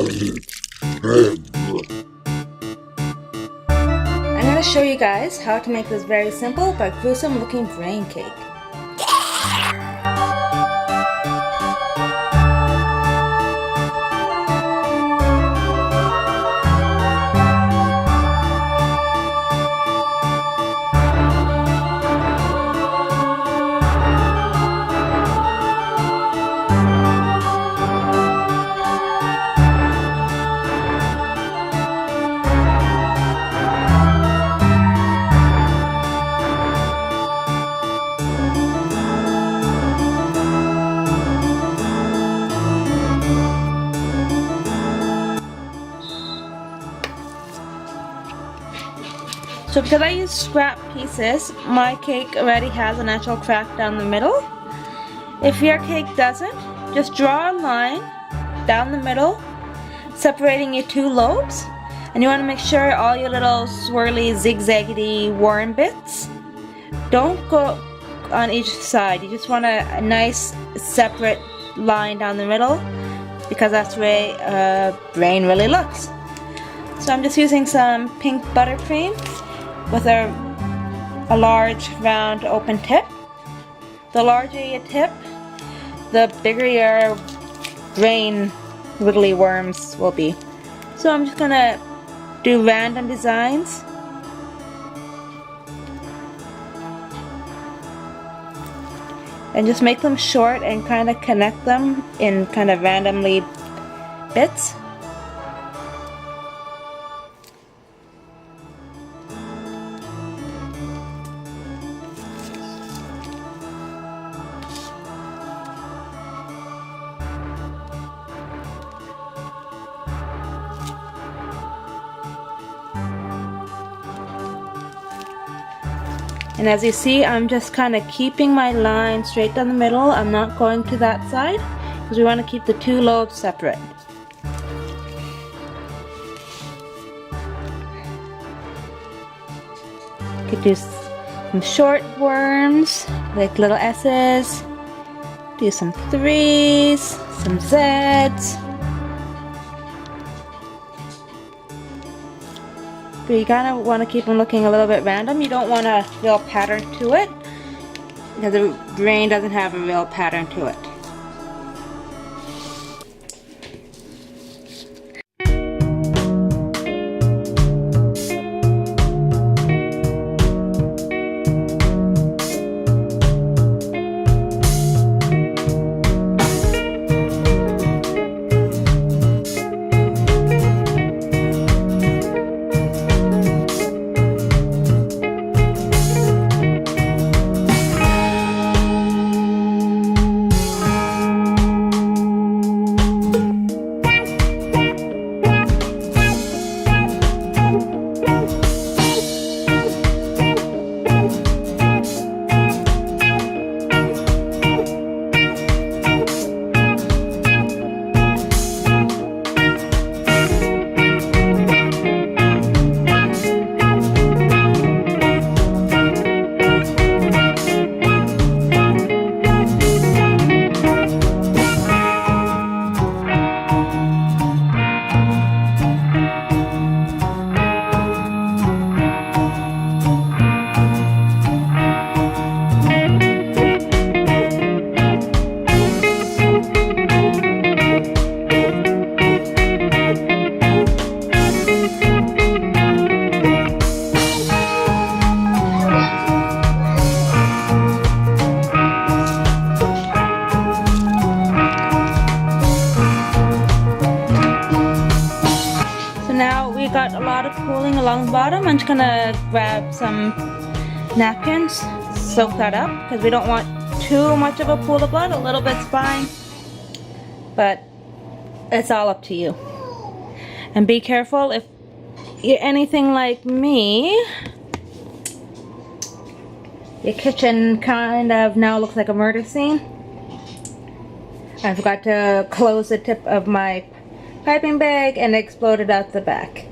I'm going to show you guys how to make this very simple but gruesome looking brain cake. So because I use scrap pieces, my cake already has a natural crack down the middle. If your cake doesn't, just draw a line down the middle, separating your two lobes. And you want to make sure all your little swirly, zigzaggedy worm bits don't go on each side. You just want a nice separate line down the middle, because that's the way a brain really looks. So I'm just using some pink buttercream with a large round open tip. The larger your tip, the bigger your brain wiggly worms will be. So I'm just gonna do random designs. And just make them short and kind of connect them in kind of randomly bits. And as you see, I'm just kind of keeping my line straight down the middle. I'm not going to that side because we want to keep the two lobes separate. You could do some short worms, like little S's. Do some 3s, some Z's. But you kind of want to keep them looking a little bit random. You don't want a real pattern to it, because the brain doesn't have a real pattern to it. Got a lot of pooling along the bottom. I'm just gonna grab some napkins, soak that up, because we don't want too much of a pool of blood. A little bit's fine, but it's all up to you. And be careful if you're anything like me. Your kitchen kind of now looks like a murder scene. I forgot to close the tip of my piping bag and it exploded out the back.